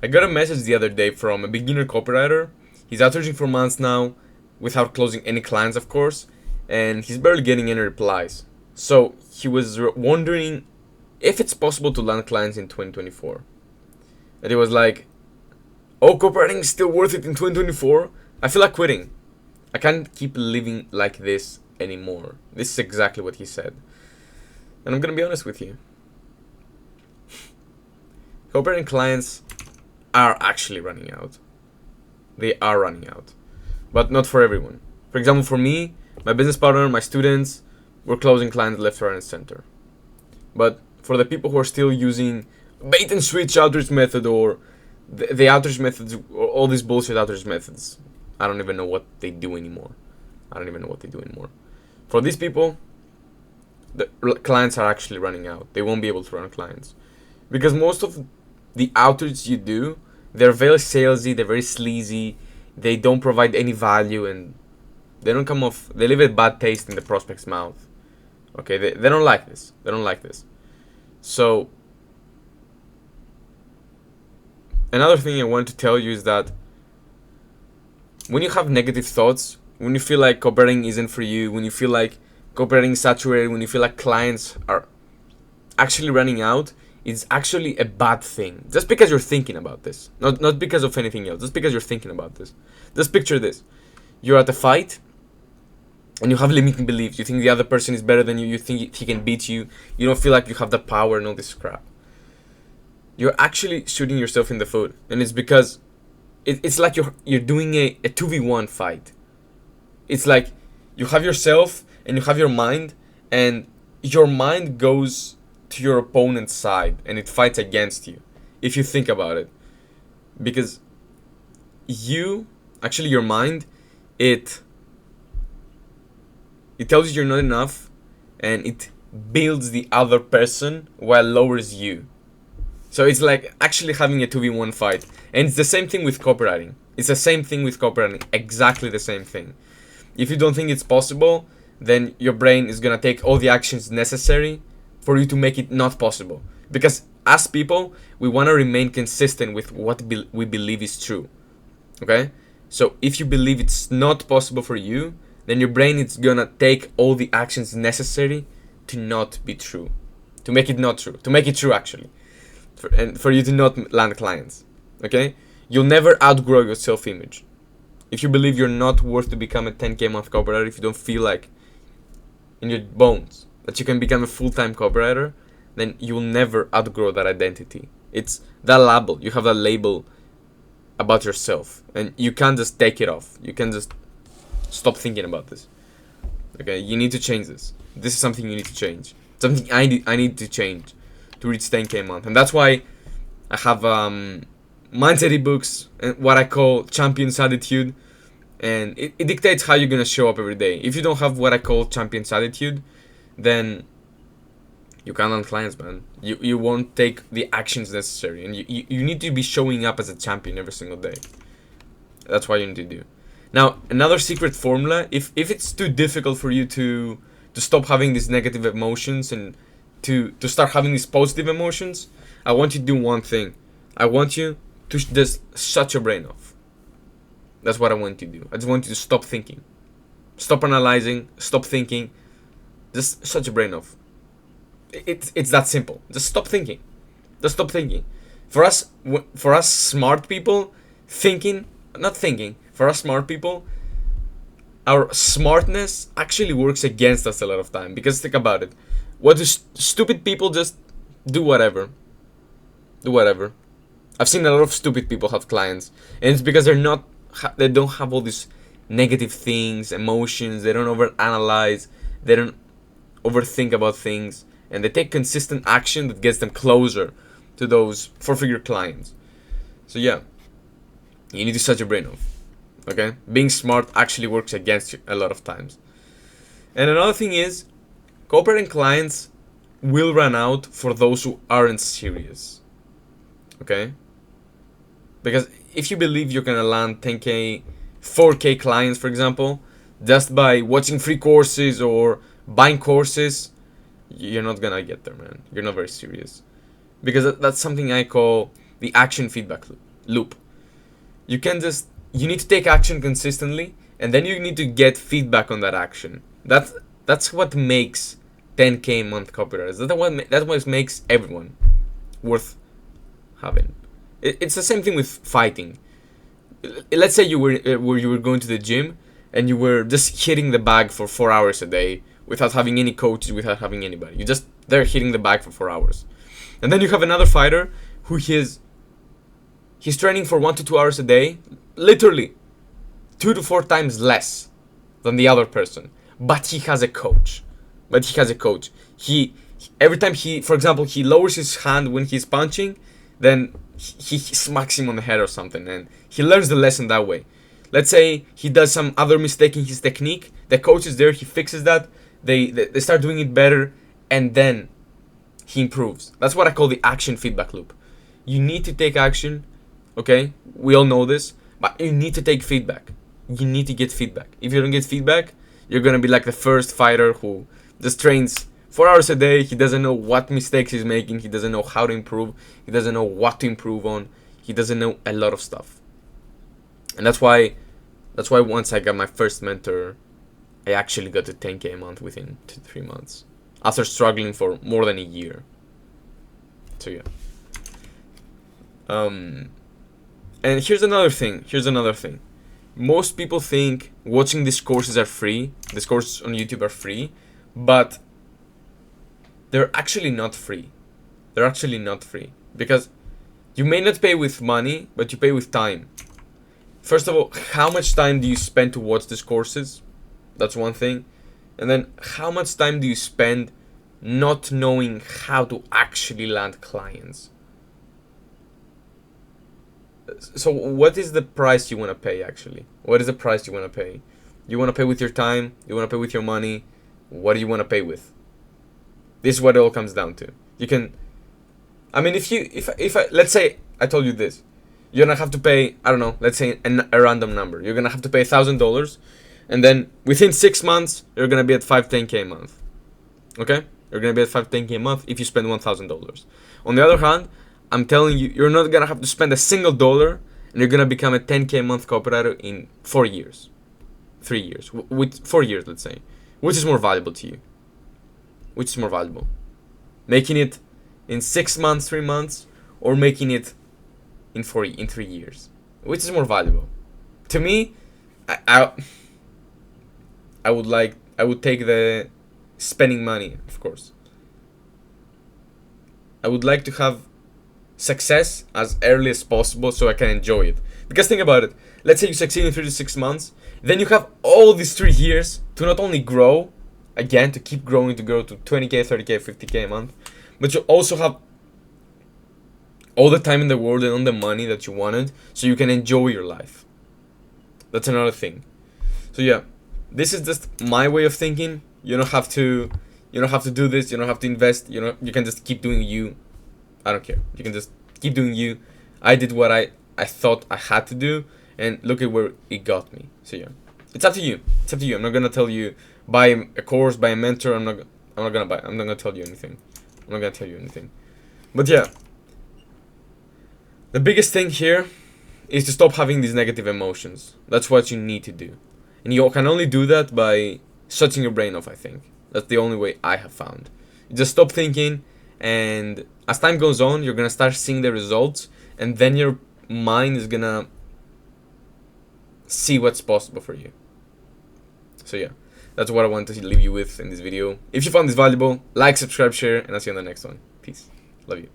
I got a message the other day from a beginner copywriter. He's outsourcing for months now without closing any clients, of course, and he's barely getting any replies. So he was wondering if it's possible to land clients in 2024. And he was like, oh, copywriting is still worth it in 2024? I feel like quitting. I can't keep living like this anymore. This is exactly what he said. And I'm gonna be honest with you. Copywriting clients are actually running out. They are running out. But not for everyone. For example, for me, my business partner, my students, we're closing clients left, right, and center. But for the people who are still using bait and switch outreach method or the outreach methods, or all these bullshit outreach methods, I don't even know what they do anymore. For these people, the clients are actually running out. They won't be able to run clients. Because most of the outreach you do, they're very salesy, they're very sleazy, they don't provide any value, and they leave a bad taste in the prospect's mouth. Okay, they don't like this. So, another thing I want to tell you is that when you have negative thoughts, when you feel like copywriting isn't for you, when you feel like copywriting is saturated, when you feel like clients are actually running out, it's actually a bad thing. Just because you're thinking about this. Not because of anything else. Just because you're thinking about this. Just picture this. You're at a fight and you have limiting beliefs. You think the other person is better than you. You think he can beat you. You don't feel like you have the power and all this crap. You're actually shooting yourself in the foot. And it's because it's like you're doing a 2v1 fight. It's like you have yourself and you have your mind, and your mind goes to your opponent's side and it fights against you, if you think about it. Because your mind, it tells you you're not enough, and it builds the other person while lowers you. So it's like actually having a 2v1 fight. And it's the same thing with copywriting. Exactly the same thing. If you don't think it's possible, then your brain is gonna take all the actions necessary for you to make it not possible. Because as people, we want to remain consistent with what we believe is true. Okay? So if you believe it's not possible for you, then your brain is gonna take all the actions necessary to not be true. To make it not true. To make it true, actually. For you to not land clients. Okay? You'll never outgrow your self-image. If you believe you're not worth to become a 10K month copywriter, if you don't feel like in your bones that you can become a full-time copywriter, then you will never outgrow that identity. It's that label. You have that label about yourself, and you can't just take it off. You can just stop thinking about this. Okay, you need to change this. This is something you need to change. Something I need to change to reach 10K a month, and that's why I have mindset ebooks and what I call champion's attitude, and it dictates how you're gonna show up every day. If you don't have what I call champion's attitude, then you can't land clients, man. You won't take the actions necessary, and you need to be showing up as a champion every single day. That's what you need to do. Now, another secret formula, if it's too difficult for you to stop having these negative emotions and to start having these positive emotions, I want you to do one thing. I want you to just shut your brain off. That's what I want you to do. I just want you to stop thinking. Stop analyzing. Stop thinking. Just shut your brain off. It's that simple. Just stop thinking. For us smart people, for us smart people, our smartness actually works against us a lot of time. Because think about it. What do stupid people just do? Whatever. I've seen a lot of stupid people have clients, and it's because they don't have all these negative things, emotions. They don't overanalyze. They don't overthink about things, and they take consistent action that gets them closer to those 4-figure clients. So yeah, you need to shut your brain off. Okay, being smart actually works against you a lot of times. And another thing is, copywriting clients will run out for those who aren't serious. Okay, because if you believe you're gonna land 10K, 4K clients, for example, just by watching free courses or buying courses, you're not gonna get there, man. You're not very serious. Because that's something I call the action feedback loop. loop. You need to take action consistently, and then you need to get feedback on that action. That's what makes 10K a month copywriters. That's what makes everyone worth having. It's the same thing with fighting. Let's say you were going to the gym and you were just hitting the bag for 4 hours a day without having any coaches, without having anybody. You just there hitting the bag for 4 hours, and then you have another fighter who he's training for 1 to 2 hours a day, literally 2 to 4 times less than the other person. But he has a coach. He every time for example, he lowers his hand when he's punching, then he smacks him on the head or something, and he learns the lesson that way. Let's say he does some other mistake in his technique. The coach is there. He fixes that. They start doing it better, and then he improves. That's what I call the action feedback loop. You need to take action. Okay, we all know this, but you need to take feedback. You need to get feedback. If you don't get feedback, you're gonna be like the first fighter who just trains 4 hours a day. He doesn't know what mistakes he's making. He doesn't know how to improve. He doesn't know what to improve on. He doesn't know a lot of stuff. And that's why once I got my first mentor, I actually got to 10K a month within 2 to 3 months after struggling for more than a year. So yeah. And here's another thing. Most people think watching these courses are free. These courses on YouTube are free, but they're actually not free. Because you may not pay with money, but you pay with time. First of all, how much time do you spend to watch these courses? That's one thing. And then how much time do you spend not knowing how to actually land clients? So what is the price you want to pay actually? What is the price you want to pay? You want to pay with your time? You want to pay with your money? What do you want to pay with? This is what it all comes down to. You can, I mean, if I let's say I told you this, you're gonna have to pay, I don't know, let's say a random number. You're gonna have to pay $1,000, and then within 6 months you're gonna be at 10K a month. Okay, you're gonna be at 10K a month if you spend $1,000. On the other hand, I'm telling you, you're not gonna have to spend a single dollar, and you're gonna become a 10K a month copywriter in 4 years, 3 years, with 4 years, let's say. Which is more valuable to you? Which is more valuable? Making it in 6 months, 3 months, or making it in 3 years? Which is more valuable? To me, I would take the spending money, of course. I would like to have success as early as possible so I can enjoy it. Because think about it. Let's say you succeed in 3 to 6 months, then you have all these 3 years to not only grow, again, to keep growing, to grow to 20K, 30K, 50K a month, but you also have all the time in the world and all the money that you wanted, so you can enjoy your life. That's another thing. So yeah, this is just my way of thinking. You don't have to do this. You don't have to invest. You can just keep doing you. I don't care. You can just keep doing you. I did what I thought I had to do, and look at where it got me. So yeah, it's up to you. I'm not gonna tell you buy a course, buy a mentor. I'm not gonna tell you anything. But yeah, the biggest thing here is to stop having these negative emotions. That's what you need to do, and you can only do that by shutting your brain off. I think that's the only way I have found. You just stop thinking, and as time goes on, you're gonna start seeing the results, and then your mind is gonna see what's possible for you. So yeah, that's what I wanted to leave you with in this video. If you found this valuable, like, subscribe, share, and I'll see you on the next one. Peace. Love you.